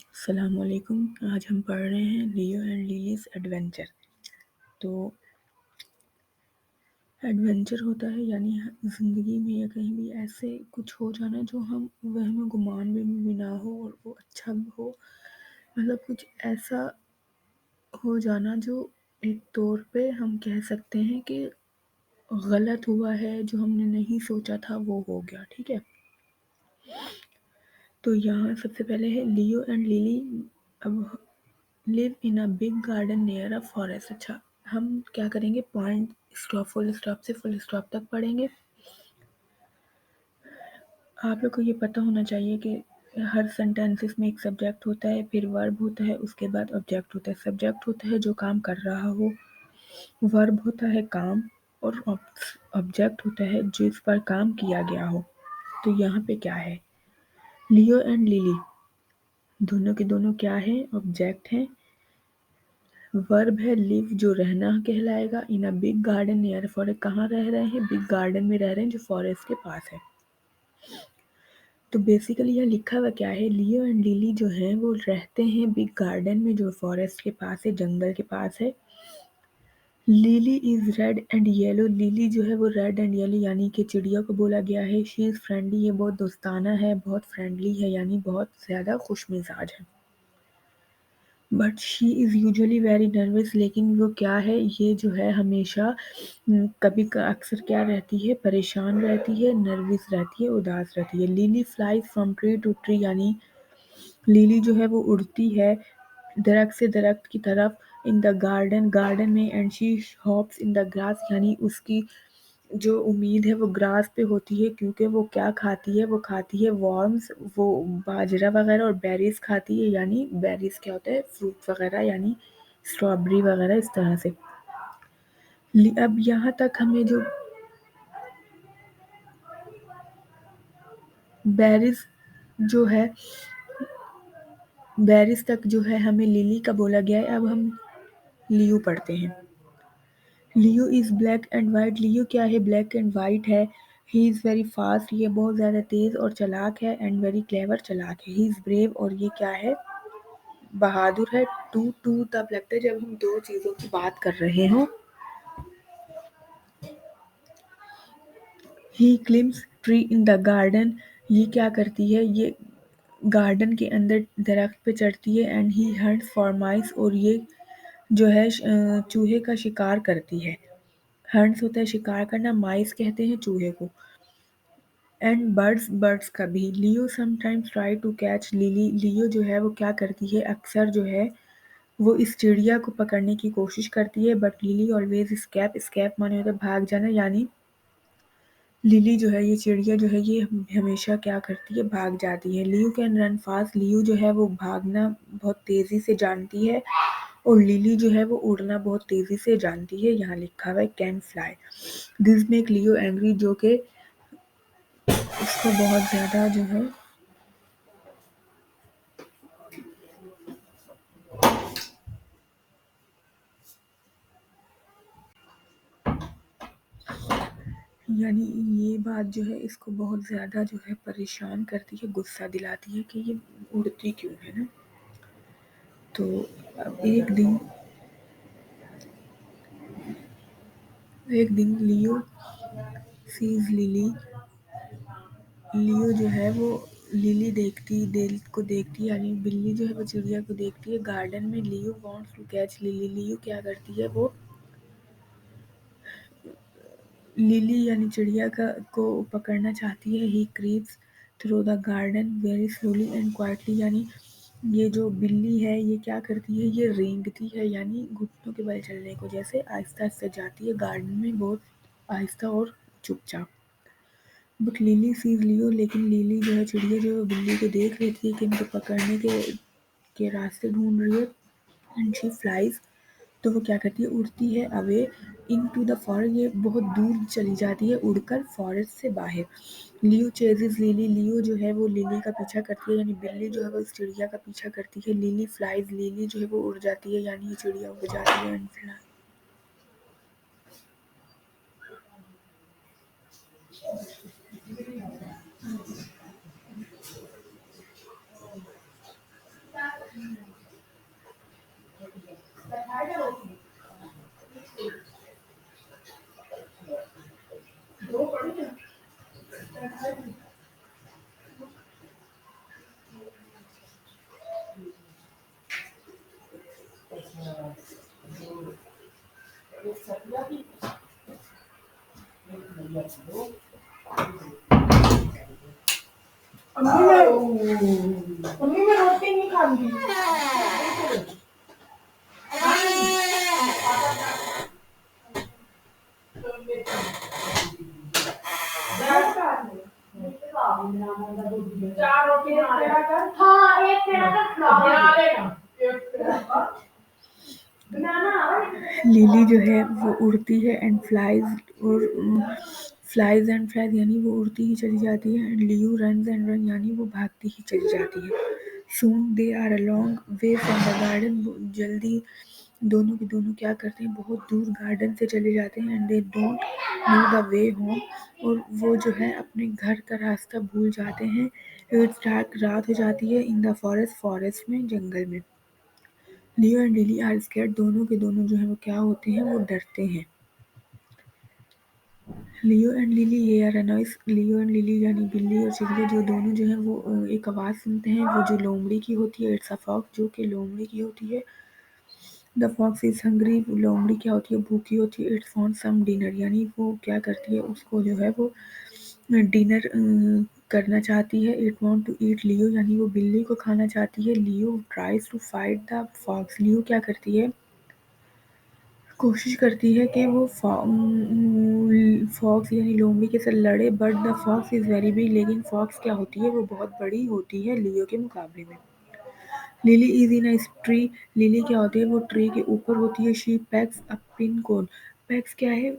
السلام علیکم. آج ہم پڑھ رہے ہیں لیو اینڈ لیلیز ایڈونچر. تو ایڈونچر ہوتا ہے یعنی زندگی میں یا کہیں بھی ایسے کچھ ہو جانا جو ہم وہم گمان میں بھی نہ ہو اور وہ اچھا بھی ہو. مطلب کچھ ایسا ہو جانا جو ایک طور پہ ہم کہہ سکتے ہیں کہ غلط ہوا ہے، جو ہم نے نہیں سوچا تھا وہ ہو گیا. ٹھیک ہے، تو یہاں سب سے پہلے ہے لیو اینڈ لیلی اب live in a big garden near a forest. اچھا، ہم کیا کریں گے؟ پوائنٹ اسٹاپ، فل اسٹاپ سے فل اسٹاپ تک پڑھیں گے. آپ لوگ کو یہ پتہ ہونا چاہیے کہ ہر سینٹینسز میں ایک سبجیکٹ ہوتا ہے، پھر ورب ہوتا ہے، اس کے بعد آبجیکٹ ہوتا ہے. سبجیکٹ ہوتا ہے جو کام کر رہا ہو، ورب ہوتا ہے کام، اور آبجیکٹ ہوتا ہے جس پر کام کیا گیا ہو. تو یہاں پہ کیا ہے؟ لیو اینڈ لیلی دونوں کے دونوں کیا ہیں؟ آبجیکٹ ہیں. ورب ہے لیو جو رہنا کہلائے گا. In a big garden near forest, کہاں رہ رہے ہیں؟ بگ گارڈن میں رہ رہے ہیں جو فارسٹ کے پاس ہے. تو بیسیکلی یہ لکھا ہوا کیا ہے؟ لیو اینڈ لیلی جو ہیں وہ رہتے ہیں بگ گارڈن میں جو فارسٹ کے پاس ہے، جنگل کے پاس ہے. Laila is read and yellow, Laila جو ہے وہ ریڈ اینڈ یلو یعنی کہ چڑیا کو بولا گیا ہے. شی از فرینڈلی، یہ بہت دوستانہ ہے، بہت فرینڈلی ہے یعنی بہت زیادہ خوش مزاج ہے. But she is usually very nervous, لیکن وہ کیا ہے؟ یہ جو ہے ہمیشہ کبھی اکثر کیا رہتی ہے؟ پریشان رہتی ہے، نروس رہتی ہے، اداس رہتی ہے. Lily flies from tree to tree, یعنی لیلی جو ہے وہ اڑتی ہے درخت سے درخت کی طرف. ان دا گارڈن، گارڈن میں. And she hops in the grass, یعنی اس کی جو امید ہے وہ گراس پہ ہوتی ہے، کیونکہ وہ کیا کھاتی ہے؟ وہ کھاتی ہے ورمز، وہ باجرہ وغیرہ، اور بیریز کھاتی ہے. یعنی بیریز کیا ہوتا ہے؟ فروٹ وغیرہ، یعنی اسٹرابری وغیرہ اس طرح سے. اب یہاں تک ہمیں جو بیریز جو ہے، بیریز تک جو ہے ہمیں لیلی کا بولا گیا ہے. اب ہم لیو پڑھتے ہیں. لیو از بلیک اینڈ وائٹ، لیو کیا ہے؟ بلیک اینڈ وائٹ ہے. ہی از ویری فاسٹ، یہ بہت زیادہ تیز اور چلاک ہے. اینڈ ویری کلیور، چلاک ہے. ہی از بریو، اور یہ کیا ہے؟ بہادر ہے. ٹو تب لگتا ہے جب ہم دو چیزوں کی بات کر رہے ہوں. ہی کلمز ٹری ان دا گارڈن، یہ کیا کرتی ہے؟ یہ گارڈن کے اندر درخت پہ چڑھتی ہے. And he hints for mice, اور یہ جو ہے چوہے کا شکار کرتی ہے. ہنٹس ہوتا ہے شکار کرنا، مائس کہتے ہیں چوہے کو. اینڈ برڈس، برڈس کا بھی. Leo sometimes try to catch Lily, Leo جو ہے وہ کیا کرتی ہے؟ اکثر جو ہے وہ اس چڑیا کو پکڑنے کی کوشش کرتی ہے. But Laila always escape, escape مانے ہوتا ہے بھاگ جانا، یعنی لیلی جو ہے، یہ چڑیا جو ہے، یہ ہمیشہ کیا کرتی ہے؟ بھاگ جاتی ہے. لیو کین رن فاسٹ، لیو جو ہے وہ بھاگنا بہت تیزی سے جانتی ہے. اور لیلی جو ہے وہ اڑنا بہت تیزی سے جانتی ہے. یہاں لکھا ہوا ہے can fly. This make Leo angry, جو کہ اس کو بہت زیادہ جو ہے یعنی یہ بات جو ہے اس کو بہت زیادہ جو ہے پریشان کرتی ہے، غصہ دلاتی ہے کہ یہ اڑتی کیوں ہے نا. تو اب ایک دن لیو سیز لیلی، لیو جو ہے وہ لیلی دیکھتی یعنی بلی جو ہے وہ چڑیا کو دیکھتی ہے گارڈن میں. لیو وانٹس ٹو کیچ لیلی، لیو کیا کرتی ہے؟ وہ لیلی یعنی چڑیا کو پکڑنا چاہتی ہے. He creeps through the garden very slowly and quietly, یعنی یہ جو بلی ہے یہ کیا کرتی ہے؟ یہ رینگتی ہے، یعنی گھٹنوں کے بل چلنے کو جیسے آہستہ آہستہ جاتی ہے گارڈن میں، بہت آہستہ اور چپ چاپ. بٹ لیلی سیز لیو، لیکن لیلی جو ہے چڑیا جو ہے بلی کو دیکھ لیتی ہے کہ ان کو پکڑنے کے راستے ڈھونڈ رہی ہے. اینڈ شی فلائز، تو وہ کیا کرتی ہے؟ اڑتی ہے. اوے ان ٹو دا فارسٹ، یہ بہت دور چلی جاتی ہے اڑ کر فارسٹ سے باہر. لیو چیزز لیلی، لیو جو ہے وہ لیلی کا پیچھا کرتی ہے، یعنی بلی جو ہے وہ اس چڑیا کا پیچھا کرتی ہے. لیلی فلائز، لیلی جو ہے وہ اڑ جاتی ہے، یعنی یہ چڑیا اڑ جاتی ہے. मम्मी मैं रोटी नहीं खाऊंगी। चार रोटी तेरा कर। हाँ एक तेरा कर बना लेना। लिली जो है वो उड़ती है एंड फ्लाइज, और फ्लाइज यानी वो उड़ती ही चली जाती है, and Leo runs and run यानी वो भागती ही चली जाती है। Soon they are a long way from the garden, जल्दी दोनों के दोनों क्या करते हैं, बहुत दूर गार्डन से चले जाते हैं, and they don't know the way home, और वो जो है अपने घर का रास्ता भूल जाते हैं। इट्स डार्क, रात हो जाती है, इन द फॉरेस्ट में, जंगल में। लियो एंड लिली आर स्कैर्ड, दोनों के दोनों जो है वो क्या होते हैं, वो डरते हैं। लियो एंड लिली ये are noise, Leo and Lily यानी बिल्ली और चिड़िया जो दोनों जो है वो एक आवाज़ सुनते हैं, वो जो लोमड़ी की होती है। इट्स अ फॉक्स, जो कि लोमड़ी की होती है। द फॉक्स इज हंग्री, लोमड़ी क्या होती है, भूखी होती है। इट्स वांट सम डिनर, यानी वो क्या करती है, उसको जो है वो डिनर करना चाहती है। It want to eat Leo, यानी वो बिल्ली को खाना चाहती है। Leo tries to fight the fox, Leo क्या करती है, कोशिश करती है कि वो फॉक्स यानी लोमड़ी के साथ लड़े, but the fox is very big, लेकिन फॉक्स क्या होती है, वो बहुत बड़ी होती है लियो के मुकाबले में। Lily is in a tree, Lily क्या होती है, वो ट्री के ऊपर होती है। She pecks a pine cone, pecks क्या है,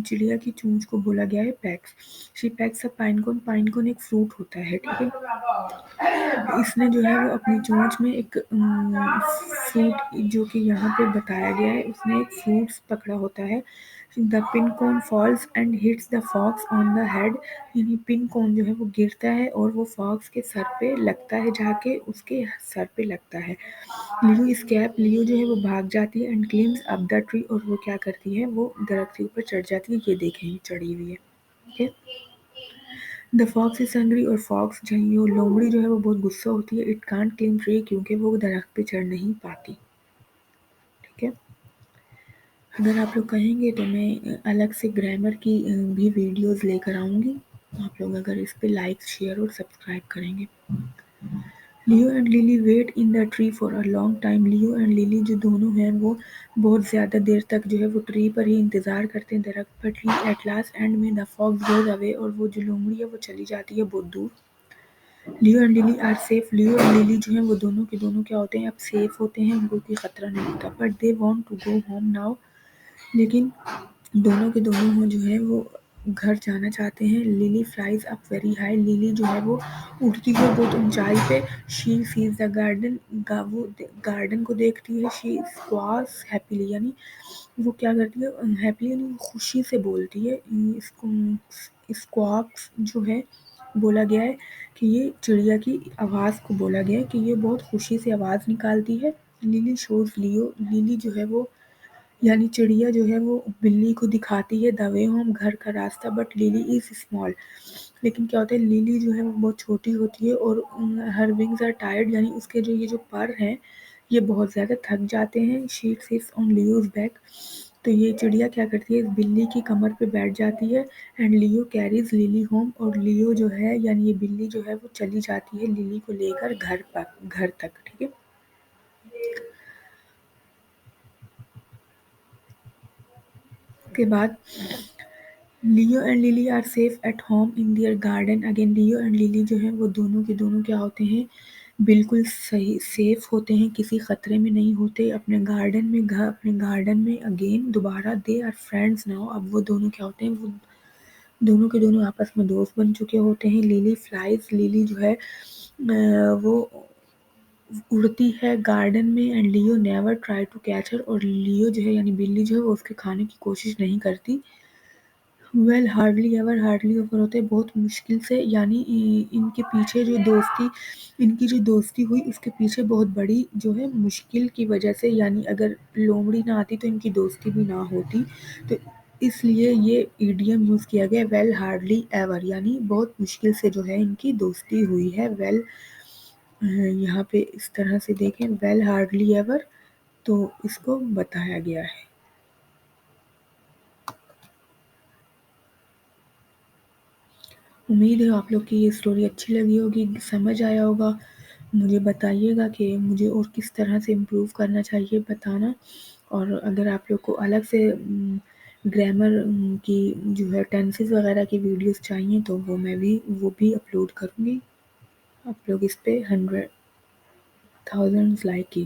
चिड़िया की चोंच को बोला गया है pecks. She pecks a pine cone, pine cone एक फ्रूट होता है, ठीक है। इसने जो है वो अपनी चोंच में एक फ्रूट, जो कि यहाँ पे बताया गया है, उसने एक फ्रूट्स पकड़ा होता है। The pine cone falls and hits the fox on the head, यानी पिन कोन जो है वो गिरता है और वो फॉक्स के सर पे लगता है, जाके उसके सर पे लगता है। लियो स्कैप, लियो जो है वो भाग जाती है, and claims up the tree, और वो क्या करती है, वो दरख्त के ऊपर चढ़ जाती है। ये देखें, ये चढ़ी हुई है, ठीक है। द फॉक्स इज हंग्री, और फॉक्स जो है, लोमड़ी जो है वो बहुत गुस्सा होती है। इट कांट क्लिम ट्री, क्योंकि वो दरख्त पे चढ़ नहीं पाती, ठीक है। अगर आप लोग कहेंगे तो मैं अलग से ग्रामर की भी वीडियोस लेकर आऊँगी, आप लोग अगर इस पे लाइक, शेयर और सब्सक्राइब करेंगे। Leo and Lily wait in the tree for a long time, Leo and Lily जो दोनों हैं वो बहुत ज़्यादा देर तक जो है वो ट्री पर ही इंतज़ार करते हैं, दरख्त पर। ट्री एट लास्ट एंड में द फॉक्स गोज अवे, और वो जो लोमड़ी है वो चली जाती है बहुत दूर। Leo and Lily are safe, Leo and Lily जो है वो दोनों के दोनों क्या होते हैं, अब सेफ होते हैं, उनको कोई खतरा नहीं होता। But they want to go home now, लेकिन दोनों के दोनों जो है वो घर जाना चाहते हैं। Lily flies up very high, lily जो है वो उड़ती है बहुत ऊंचाई पे। शी सीज द गार्डन, वो गार्डन को देखती है। शी स्क्वास हैप्पीली, यानी वो क्या करती है, हैप्पीली यानी खुशी से बोलती है। इसको स्क्वाक्स जो है बोला गया है कि ये चिड़िया की आवाज़ को बोला गया है कि ये बहुत खुशी से आवाज़ निकालती है। लिली शोज लियो, लिली जो है वो यानी चिड़िया जो है वो बिल्ली को दिखाती है द वे होम, घर का रास्ता। बट लिली इज स्मॉल, लेकिन क्या होता है, लिली जो है वो बहुत छोटी होती है, और हर विंग्स आर टायर्ड, यानी उसके जो ये जो पर हैं ये बहुत ज़्यादा थक जाते हैं। She sits on Leos back, तो ये चिड़िया क्या करती है, इस बिल्ली की कमर पे बैठ जाती है। And Leo carries lily home, और लियो जो है यानी ये बिल्ली जो है वो चली जाती है लिली को लेकर घर तक, ठीक है। के बाद Leo and Lily are safe at home in their garden again, Leo and Lily जो है वो दोनों के दोनों क्या होते हैं, बिल्कुल सही सेफ होते हैं, किसी खतरे में नहीं होते अपने गार्डन में, अपने गार्डन में अगेन दोबारा। दे आर फ्रेंड्स नाउ, अब वो दोनों क्या होते हैं, वो दोनों के दोनों आपस में दोस्त बन चुके होते हैं। लिली फ्लाइज, लिली जो है वो उड़ती है गार्डन में, and Leo never try to catch her, और लियो जो है यानी बिल्ली जो है वो उसके खाने की कोशिश नहीं करती। Well hardly ever, hardly ever होते हैं बहुत मुश्किल से, यानी इनके पीछे जो दोस्ती, इनकी जो दोस्ती हुई उसके पीछे बहुत बड़ी जो है मुश्किल की वजह से, यानी अगर लोमड़ी ना आती तो इनकी दोस्ती भी ना होती, तो इसलिए ये ईडियम यूज़ किया गया वेल हार्डली एवर, यानी बहुत मुश्किल से जो है इनकी दोस्ती हुई है। वेल यहाँ पे इस तरह से देखें, वेल हार्डली एवर, तो इसको बताया गया है। امید ہے آپ لوگ کی یہ اسٹوری اچھی لگی ہوگی، سمجھ آیا ہوگا۔ مجھے بتائیے گا کہ مجھے اور کس طرح سے امپروو کرنا چاہیے، بتانا۔ اور اگر آپ لوگ کو الگ سے گرامر کی جو ہے ٹینسز وغیرہ کی ویڈیوز چاہیے تو وہ بھی اپلوڈ کروں گی۔ آپ لوگ اس پہ 100,000 لائک کیجیے۔